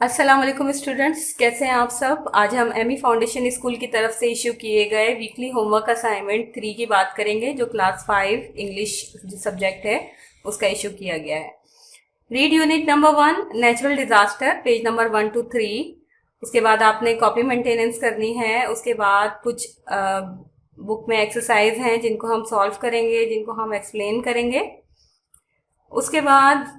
अस्सलाम वालेकुम स्टूडेंट्स, कैसे हैं आप सब। आज हम एमी फाउंडेशन स्कूल की तरफ से इशू किए गए वीकली होमवर्क असाइनमेंट 3 की बात करेंगे, जो क्लास 5 इंग्लिश सब्जेक्ट है उसका इशू किया गया है। Read unit number 1 natural disaster, page number 1 to 3। उसके बाद आपने कॉपी मेंटेनेंस करनी है। उसके बाद कुछ बुक में एक्सरसाइज हैं जिनको हम सॉल्व करेंगे, जिनको हम एक्सप्लेन करेंगे। उसके बाद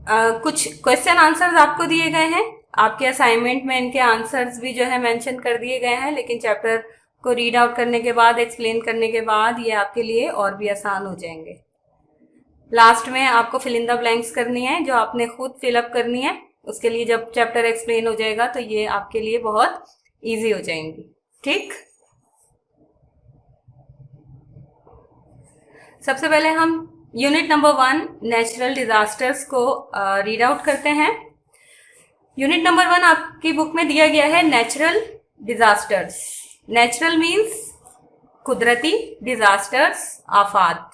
कुछ क्वेश्चन आंसर्स आपको दिए गए हैं। आपके असाइनमेंट में इनके आंसर्स भी जो है मेंशन कर दिए गए हैं, लेकिन चैप्टर को रीड आउट करने के बाद, एक्सप्लेन करने के बाद ये आपके लिए और भी आसान हो जाएंगे। लास्ट में आपको फिल इन द ब्लैंक्स करनी है, जो आपने खुद फिलअप करनी है। उसके लिए जब चैप्टर एक्सप्लेन हो जाएगा तो ये आपके लिए बहुत ईजी हो जाएंगी। ठीक, सबसे पहले हम यूनिट नंबर 1 नेचुरल डिजास्टर्स को रीड आउट करते हैं। यूनिट नंबर 1 आपकी बुक में दिया गया है नेचुरल डिजास्टर्स। नेचुरल मीन्स कुदरती, डिजास्टर्स आफात।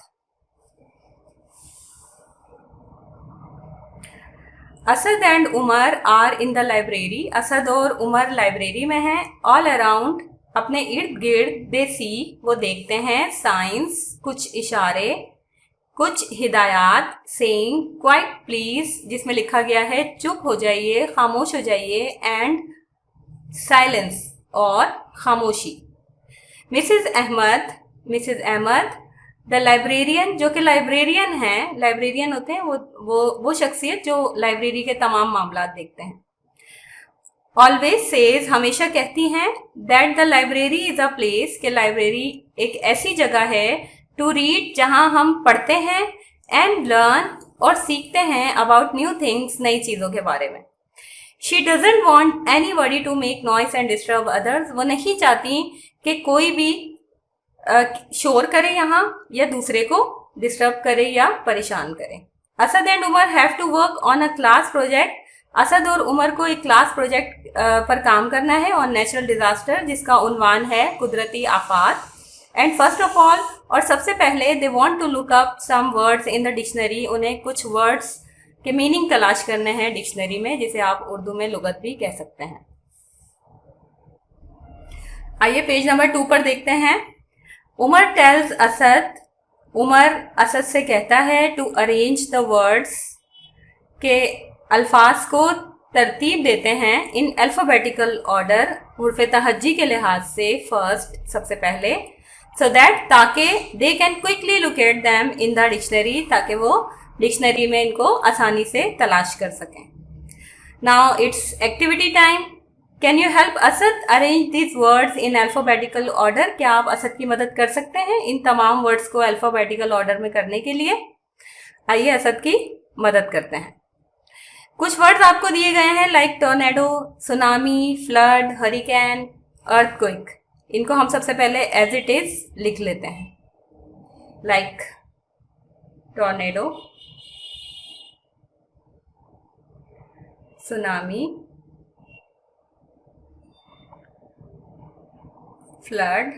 Asad and Umar are in the library. Asad और उमर लाइब्रेरी में हैं। ऑल अराउंड, अपने इर्द गिर्द, दे सी, वो देखते हैं, साइंस, कुछ इशारे, कुछ हिदायत, सेइंग क्वाइट प्लीज, जिसमें लिखा गया है चुप हो जाइए, खामोश हो जाइए, एंड साइलेंस, और खामोशी। मिसेज अहमद द लाइब्रेरियन, जो कि लाइब्रेरियन है, लाइब्रेरियन होते हैं वो शख्सियत जो लाइब्रेरी के तमाम मामला देखते हैं। ऑलवेज सेज, हमेशा कहती हैं, that the library is a place, के लाइब्रेरी एक ऐसी जगह है, टू रीड, जहां हम पढ़ते हैं, एंड लर्न, और सीखते हैं, अबाउट न्यू थिंग्स, नई चीजों के बारे में। She doesn't want anybody to make noise and disturb others, वो नहीं चाहती कि कोई भी शोर करे यहाँ, या दूसरे को डिस्टर्ब करे या परेशान करे। Asad and Umar have to work on a class project. Asad और उमर को एक क्लास प्रोजेक्ट पर काम करना है, ऑन नेचुरल डिजास्टर, जिसका उन्वान है कुदरती आफात। एंड फर्स्ट ऑफ ऑल, और सबसे पहले, they want to look up some words in the dictionary, उन्हें कुछ वर्ड्स के मीनिंग तलाश करने हैं डिक्शनरी में, जिसे आप उर्दू में लुगत भी कह सकते हैं। आइए पेज नंबर 2 पर देखते हैं। उमर टेल्स असद, उमर असद से कहता है, टू अरेंज द वर्ड्स, के अल्फाज को तरतीब देते हैं, इन अल्फाबेटिकल ऑर्डर, हुर्फ तहज्जी के लिहाज से, फर्स्ट, सबसे पहले, सो दैट, ताकि, they can quickly locate them in the dictionary, ताकि वो डिक्शनरी में इनको आसानी से तलाश कर सकें। Now it's activity time. Can you help Asad arrange this words in alphabetical order, क्या आप असद की मदद कर सकते हैं इन तमाम वर्ड्स को अल्फाबेटिकल ऑर्डर में करने के लिए। आइए असद की मदद करते हैं। कुछ वर्ड्स आपको दिए गए हैं, like tornado, tsunami, flood, hurricane, earthquake. इनको हम सबसे पहले एज इट इज लिख लेते हैं, like tornado, tsunami, flood,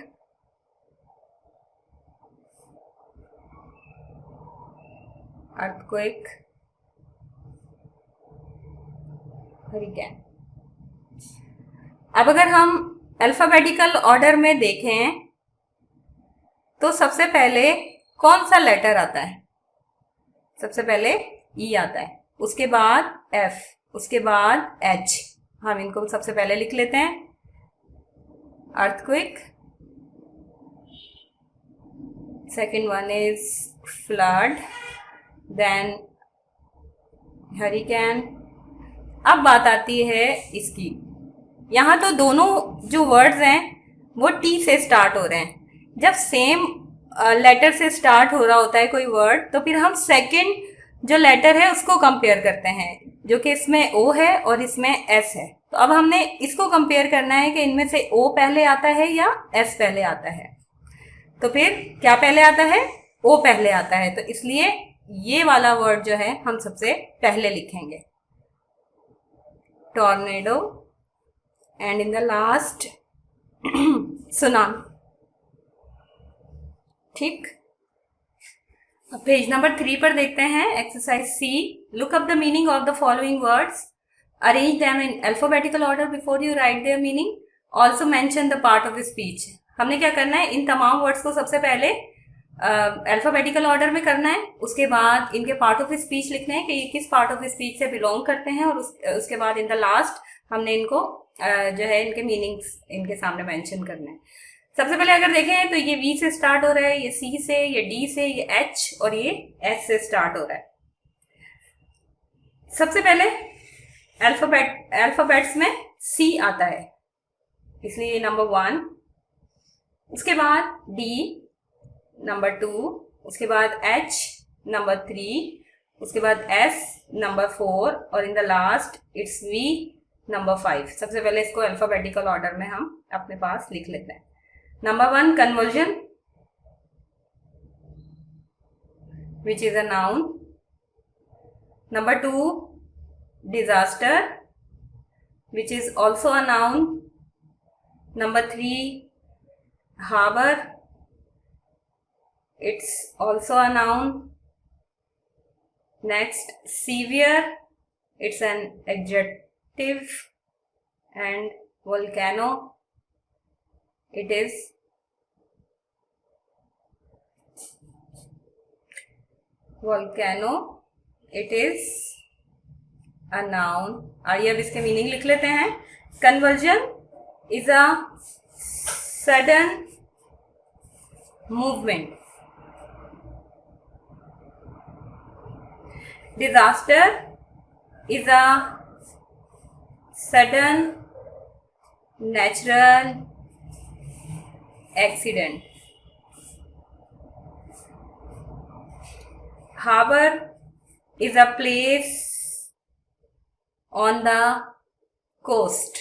earthquake, hurricane. अब अगर हम अल्फाबेटिकल ऑर्डर में देखें तो सबसे पहले कौन सा लेटर आता है? सबसे पहले ई आता है, उसके बाद एफ, उसके बाद एच। हम इनको सबसे पहले लिख लेते हैं, earthquake, second one is flood, then hurricane। अब बात आती है इसकी, यहाँ तो दोनों जो वर्ड्स हैं वो टी से स्टार्ट हो रहे हैं। जब सेम लेटर से स्टार्ट हो रहा होता है कोई वर्ड, तो फिर हम सेकंड जो लेटर है उसको कंपेयर करते हैं, जो कि इसमें ओ है और इसमें एस है। तो अब हमने इसको कंपेयर करना है कि इनमें से ओ पहले आता है या एस पहले आता है। तो फिर क्या पहले आता है? ओ पहले आता है। तो इसलिए ये वाला वर्ड जो है हम सबसे पहले लिखेंगे, tornado, and in the last tsunami. ठीक, पेज नंबर 3 पर देखते हैं exercise c. Look up the meaning of the following words, arrange them in alphabetical order before you write their meaning, also mention the part of speech. हमने क्या करना है, इन तमाम words को सबसे पहले अल्फाबेटिकल ऑर्डर में करना है, उसके बाद इनके पार्ट ऑफ स्पीच लिखना है कि ये किस पार्ट ऑफ स्पीच से बिलोंग करते हैं, और उसके बाद इन द लास्ट हमने इनको जो है इनके मीनिंग्स इनके सामने मेंशन करना है। सबसे पहले अगर देखें तो ये V से स्टार्ट हो रहा है, ये C से, ये D से, ये H और ये S से स्टार्ट हो रहा है। सबसे पहले अल्फाबेट्स में C आता है, इसलिए नंबर 1, उसके बाद D नंबर 2, उसके बाद H नंबर 3, उसके बाद S नंबर 4 और इन the last it's V number 5। सबसे पहले इसको अल्फाबेटिकल ऑर्डर में हम अपने पास लिख लेते हैं। Number 1, convulsion, which is a noun. Number 2, disaster, which is also a noun. Number 3, harbor, it's also a noun. Next, severe, it's an adjective. And volcano, it is a noun। आइए अब इसके meaning लिख लेते हैं। Conversion is a sudden movement. Disaster is a sudden natural accident। Harbor is a place on the coast।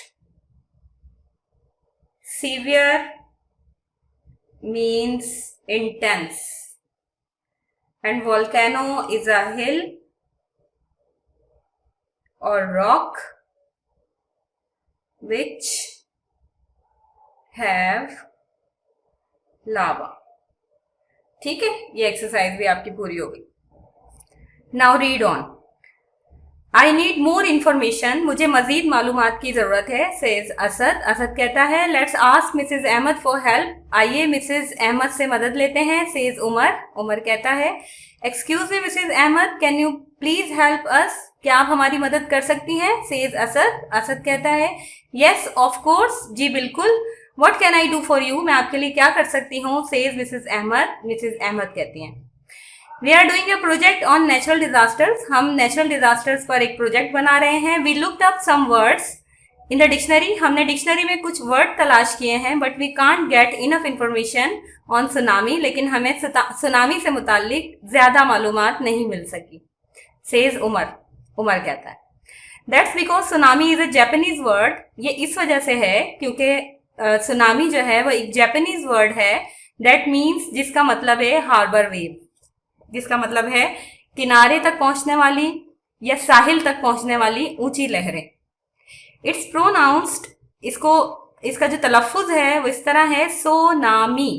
Severe means intense, and volcano is a hill or rock which have लावा। ठीक है, ये exercise भी आपकी पूरी हो गई। Now read on. I need more information, मुझे मजीद मालूमात की जरूरत है। सेज असद, असद कहता है let's ask Mrs Ahmad for help, आइए मिसेज अहमद से मदद लेते हैं। सेज उमर, उमर कहता है excuse me Mrs Ahmad, can you please help us, क्या आप हमारी मदद कर सकती हैं। सेज असद, असद कहता है यस ऑफ कोर्स, जी बिल्कुल। What can I do for you, मैं आपके लिए क्या कर सकती हूँ। Says Mrs Ahmad, Mrs Ahmad कहती हैं We are doing a project on natural disasters, हम नेचुरल डिजास्टर्स पर एक प्रोजेक्ट बना रहे हैं। We looked up some words in the dictionary, हमने डिक्शनरी में कुछ वर्ड तलाश किए हैं, but we can't get enough information on tsunami, लेकिन हमें सुनामी से मुतालिक ज्यादा मालूमात नहीं मिल सकी। सेज उमर, उमर कहता है That's because tsunami is a Japanese word, ये इस वजह से है क्योंकि सुनामी जो है वो एक जापानीज वर्ड है। दैट मीन्स जिसका मतलब है हार्बर वेव, जिसका मतलब है किनारे तक पहुंचने वाली या साहिल तक पहुंचने वाली ऊंची लहरें। इट्स प्रोनाउंस्ड, इसका जो तलफ्फुज है वो इस तरह है tsunami,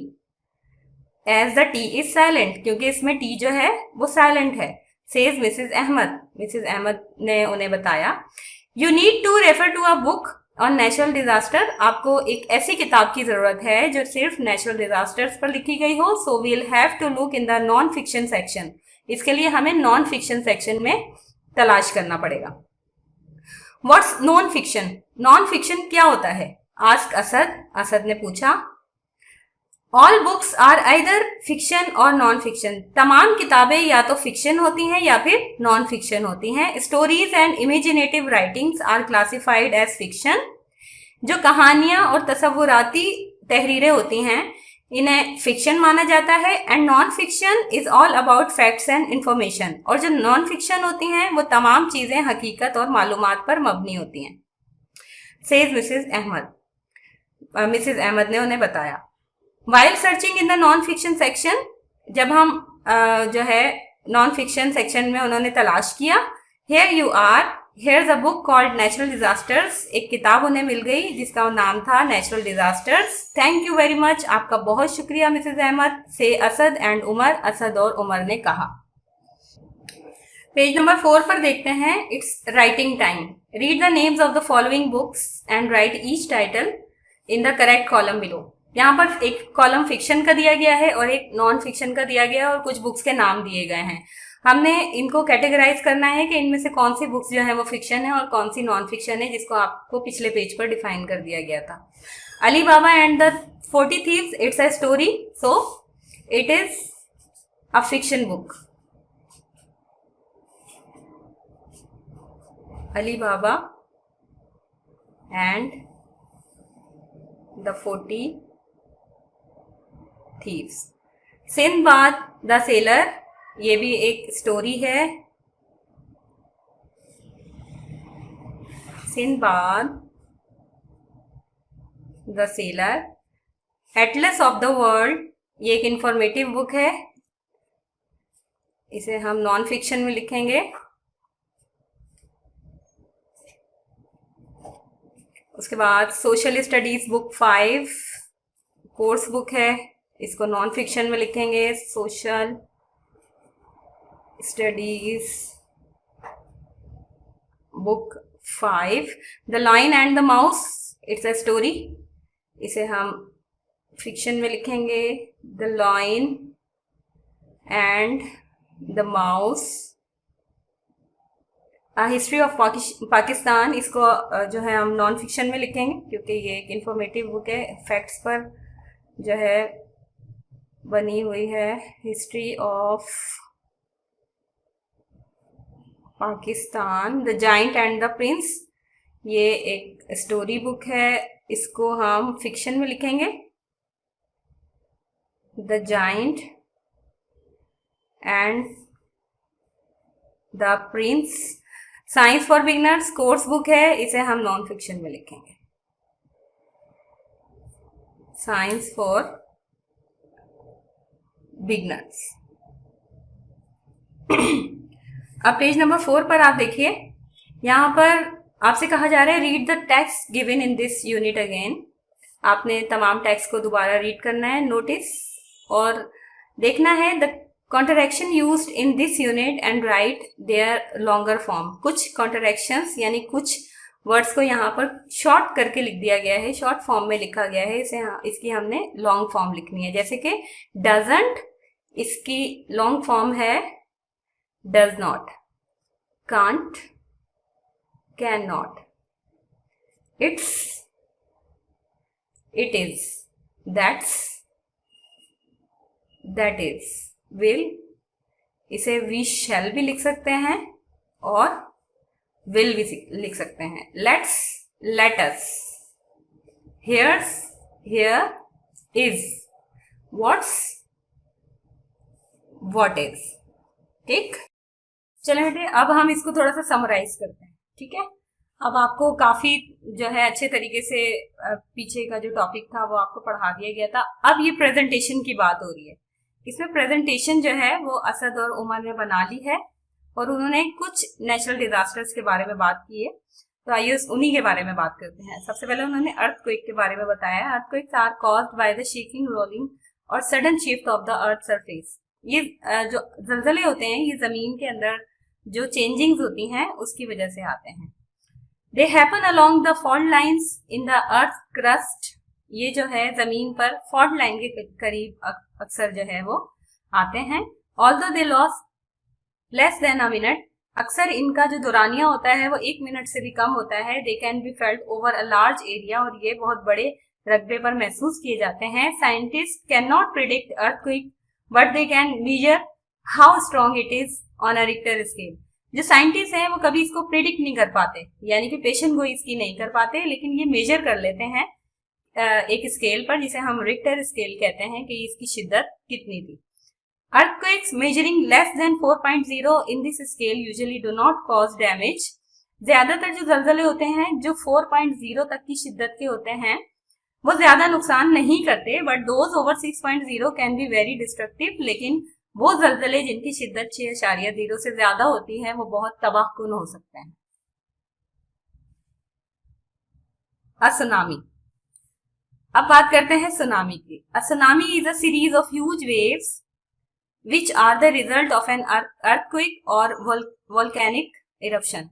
as the t is silent, क्योंकि इसमें टी जो है वो साइलेंट है। Says Mrs Ahmad, Mrs Ahmad ने उन्हें बताया you need to refer to a book on natural disaster, आपको एक ऐसी किताब की जरूरत है जो सिर्फ नेचुरल डिजास्टर्स पर लिखी गई हो। So we'll have to look in the non fiction section, इसके लिए हमें नॉन फिक्शन सेक्शन में तलाश करना पड़ेगा। What's non fiction, non fiction क्या होता है। आस्क असद, असद ने पूछा all books are either fiction और नॉन फिक्शन, तमाम किताबें या तो फिक्शन होती हैं या फिर नॉन फिक्शन होती हैं। Stories and imaginative writings are classified as fiction, जो कहानियां और तसव्वुराती तहरीरें होती हैं इन्हें फिक्शन माना जाता है। And non fiction is all about facts and information, और जो नॉन फिक्शन होती हैं वो तमाम चीजें हकीकत और मालूमात पर मबनी होती हैं। Says Mrs Ahmad, Mrs Ahmad ने उन्हें बताया while searching in the non fiction section, जब हम जो है नॉन फिक्शन सेक्शन में उन्होंने तलाश किया। Here you are, Here's a book called Natural Disasters. एक किताब उन्हें मिल गई जिसका नाम था Natural Disasters. Thank you very much. आपका बहुत शुक्रिया मिसेज अहमद, से असद एंड उमर, असद और उमर ने कहा। पेज नंबर 4 पर देखते हैं, it's writing time. Read the names of the following books and right each title in the correct column below. यहाँ पर एक कॉलम फिक्शन का दिया गया है और एक नॉन फिक्शन का दिया गया है और कुछ बुक्स के नाम दिए गए हैं। हमने इनको कैटेगराइज करना है कि इनमें से कौन सी बुक्स जो है वो फिक्शन है और कौन सी नॉन फिक्शन है, जिसको आपको पिछले पेज पर डिफाइन कर दिया गया था। Ali Baba and the 40 thieves, it's a story, so it is a fiction book. Ali Baba and the 40 thieves. Sindbad the sailor, ये भी एक स्टोरी है। Sindbad the sailor. Atlas of the world, ये एक इंफॉर्मेटिव बुक है, इसे हम non fiction में लिखेंगे। उसके बाद social studies book 5 course book है, इसको नॉन फिक्शन में लिखेंगे। Social studies book 5। The lion and the mouse, it's a story, इसे हम फिक्शन में लिखेंगे। The lion and the mouse. History of Pakistan, इसको जो है हम नॉन फिक्शन में लिखेंगे क्योंकि ये एक इंफॉर्मेटिव बुक है, फैक्ट्स पर जो है बनी हुई है। History of Pakistan. The giant and the Prince, ये एक स्टोरी बुक है, इसको हम फिक्शन में लिखेंगे। The giant and the Prince. Science for beginners course book है, इसे हम नॉन फिक्शन में लिखेंगे। Science for beginners. अब पेज नंबर 4 पर आप देखिए, यहाँ पर आपसे कहा जा रहा है read the text given in this unit again. आपने तमाम टेक्स्ट को दोबारा रीड करना है, नोटिस और देखना है the contraction used in this unit and write their longer form. कुछ कॉन्ट्रैक्शंस यानी कुछ वर्ड्स को यहाँ पर शॉर्ट करके लिख दिया गया है, शॉर्ट फॉर्म में लिखा गया है, इसकी हमने लॉन्ग फॉर्म लिखनी है। जैसे कि डजंट, इसकी लॉन्ग फॉर्म है does not. Can't, can not. It's, it is. That's, that is. Will, इसे वी शैल भी लिख सकते हैं और विल भी लिख सकते हैं। Let's, let us. Here's, here is. What's, what is. ठीक, चलो बेटे अब हम इसको थोड़ा सा समराइज करते हैं। ठीक है, अब आपको काफी जो है अच्छे तरीके से पीछे का जो टॉपिक था वो आपको पढ़ा दिया गया था। अब ये प्रेजेंटेशन की बात हो रही है। इसमें प्रेजेंटेशन जो है वो असद और उमर ने बना ली है और उन्होंने कुछ नेचुरल डिजास्टर्स के बारे में बात की है, तो आइए उन्हीं के बारे में बात करते हैं। सबसे पहले उन्होंने अर्थक्वेक के बारे में बताया। Earthquakes are caused by the shaking, rolling और sudden shift of the earth surface. ये जो जलजले होते हैं ये जमीन के अंदर जो चेंजिंग्स होती हैं उसकी वजह से आते हैं। They happen along the fault lines in the earth crust. ये जो है जमीन पर फॉल्ट लाइन के करीब अक्सर जो है वो आते हैं। Although they loss less than a minute, अक्सर इनका जो दौरानिया होता है वो 1 मिनट से भी कम होता है। They can be felt over a large area, और ये बहुत बड़े रकबे पर महसूस किए जाते हैं। Scientist can not predict earthquake but they can measure how strong it is on a Richter scale. जो साइंटिस्ट हैं वो कभी इसको प्रिडिक्ट नहीं कर पाते, यानी कि पेशेंट गोई इसकी नहीं कर पाते, लेकिन ये मेजर कर लेते हैं एक स्केल पर जिसे हम रिक्टर स्केल कहते हैं कि इसकी शिद्दत कितनी थी। Earthquakes measuring less than 4.0 in this scale usually do not cause damage. ज्यादातर जो जलजले होते हैं जो 4.0 तक की शिद्दत के होते हैं वो ज्यादा नुकसान नहीं करते, but those over 6.0 can be very destructive. लेकिन वो जलजले जिनकी शिद्दत 6.0 से ज्यादा होती है वो बहुत तबाहकुन हो सकते हैं। A tsunami. अब बात करते हैं सुनामी की। A tsunami is a series of huge waves which are the result of an earthquake और वोल्केनिक इरप्शन।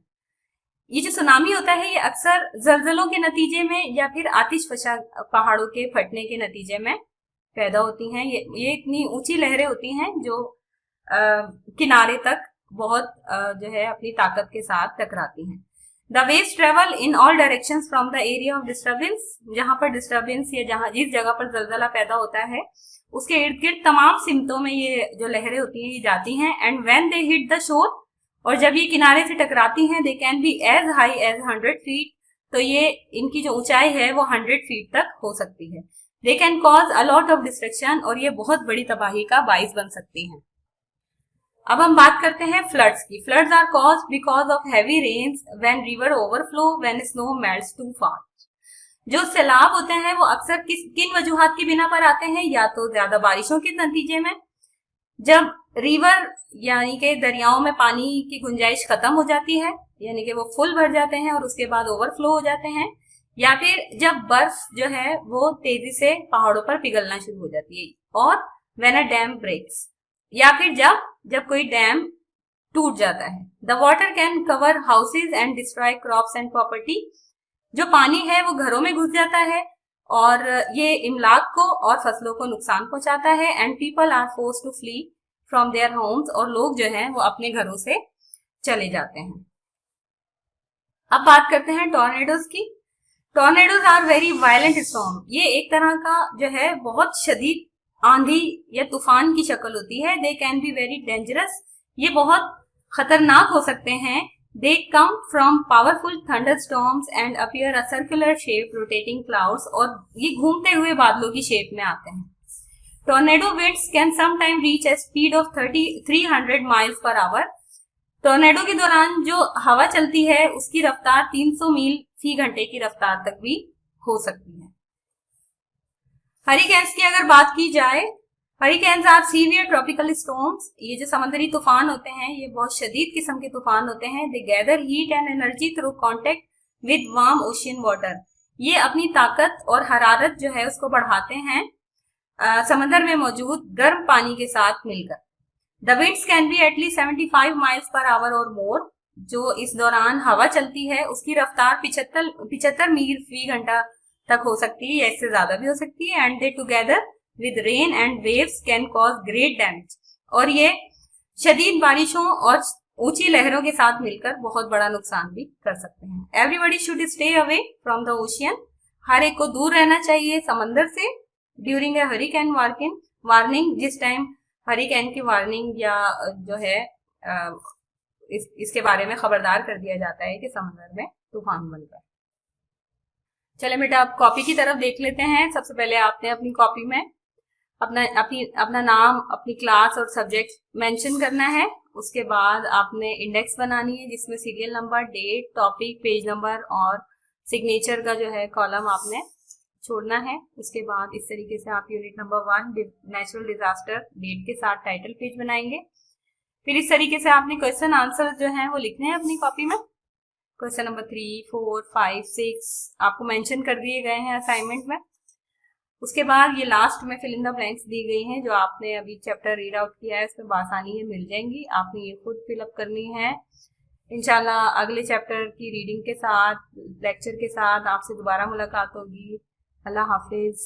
ये जो सुनामी होता है ये अक्सर जलजलों के नतीजे में या फिर आतिशफशा पहाड़ों के फटने के नतीजे में पैदा होती हैं। ये इतनी ऊंची लहरें होती हैं जो किनारे तक बहुत जो है अपनी ताकत के साथ टकराती हैं। The waves travel in all directions from the area of disturbance. जहां पर डिस्टर्बेंस या जहां जिस जगह पर जलजला पैदा होता है उसके इर्द गिर्द तमाम सिमतों में ये जो लहरें होती हैं ये जाती हैं। And when they hit the shore, और जब ये किनारे से टकराती हैं, they can be as high as 100 feet. तो ये इनकी जो ऊंचाई है वो 100 फीट तक हो सकती है। They can cause a lot of destruction, और ये बहुत बड़ी तबाही का बाइस बन सकती हैं। अब हम बात करते हैं फ्लड्स की। Floods are caused because of heavy rains, when river overflow, when snow melts too fast. जो सैलाब होते हैं वो अक्सर किन वजूहात की बिना पर आते हैं? या तो ज्यादा बारिशों के नतीजे में, जब रिवर यानी कि दरियाओं में पानी की गुंजाइश खत्म हो जाती है, यानी कि वो फुल भर जाते हैं और उसके बाद ओवरफ्लो हो जाते हैं, या फिर जब बर्फ जो है वो तेजी से पहाड़ों पर पिघलना शुरू हो जाती है, और व्हेन अ डैम ब्रेक्स, या फिर जब कोई डैम टूट जाता है। The water can cover houses and destroy crops and property. जो पानी है वो घरों में घुस जाता है और ये इमलाक को और फसलों को नुकसान पहुंचाता है। And people are forced to flee from their homes, और लोग जो हैं वो अपने घरों से चले जाते हैं। अब बात करते हैं टॉर्नेडोज की। Tornadoes are very violent storm. ये एक तरह का जो है बहुत शदीद आंधी या तूफान की शक्ल होती है। They can be very dangerous. ये बहुत खतरनाक हो सकते हैं। They come from powerful thunder storms and appear a circular shape rotating clouds, और ये घूमते हुए बादलों की शेप में आते हैं। Tornado winds can sometime reach a speed of 300 miles per hour. Tornado के दौरान जो हवा चलती है उसकी रफ्तार 300 मील फी घंटे की रफ्तार तक भी हो सकती है। हरिकेन्स की अगर बात की जाए, hurricanes are severe tropical storms. ये जो समुद्री तूफान होते हैं ये बहुत शदीद किस्म के तूफान होते हैं। They gather heat and energy through contact with warm ocean water. ये अपनी ताकत और हरारत जो है उसको बढ़ाते हैं समंदर में मौजूद गर्म पानी के साथ मिलकर। The winds can be at least 75 miles per hour और मोर। जो इस दौरान हवा चलती है उसकी रफ्तार 75 मील फी घंटा तक हो सकती है या इससे ज्यादा भी हो सकती है। And they together with rain and waves can cause great damage, और ये शदीद बारिशों और ऊंची लहरों के साथ मिलकर बहुत बड़ा नुकसान भी कर सकते हैं। Everybody should stay away from the ocean. हर एक को दूर रहना चाहिए समंदर से ड्यूरिंग ए हरिकेन वार्निंग। जिस टाइम हरिकेन की वार्निंग या जो है इसके बारे में खबरदार कर दिया जाता है कि समंदर में तूफान बन रहा है। चले बेटा आप कॉपी की तरफ देख लेते हैं। सबसे पहले आपने अपनी कॉपी में अपना नाम, अपनी क्लास और सब्जेक्ट मेंशन करना है। उसके बाद आपने इंडेक्स बनानी है जिसमें serial number, date, topic, page number और सिग्नेचर का जो है कॉलम आपने छोड़ना है। उसके बाद इस तरीके से आप unit number 1 natural disaster date के साथ टाइटल पेज बनाएंगे। फिर इस तरीके से आपने क्वेश्चन आंसर जो है वो लिखने हैं अपनी कॉपी में। क्वेश्चन नंबर 3, 4, 5, 6 आपको मेंशन कर दिए गए हैं असाइनमेंट में। उसके बाद ये लास्ट में फिल इन द ब्लैंक्स दी गई हैं जो आपने अभी चैप्टर रीड आउट किया है उसमें आसानी से मिल जाएंगी। आपने ये खुद फिलअप करनी है। इंशाल्लाह अगले चैप्टर की रीडिंग के साथ, लेक्चर के साथ आपसे दोबारा मुलाकात होगी। अल्लाह हाफिज।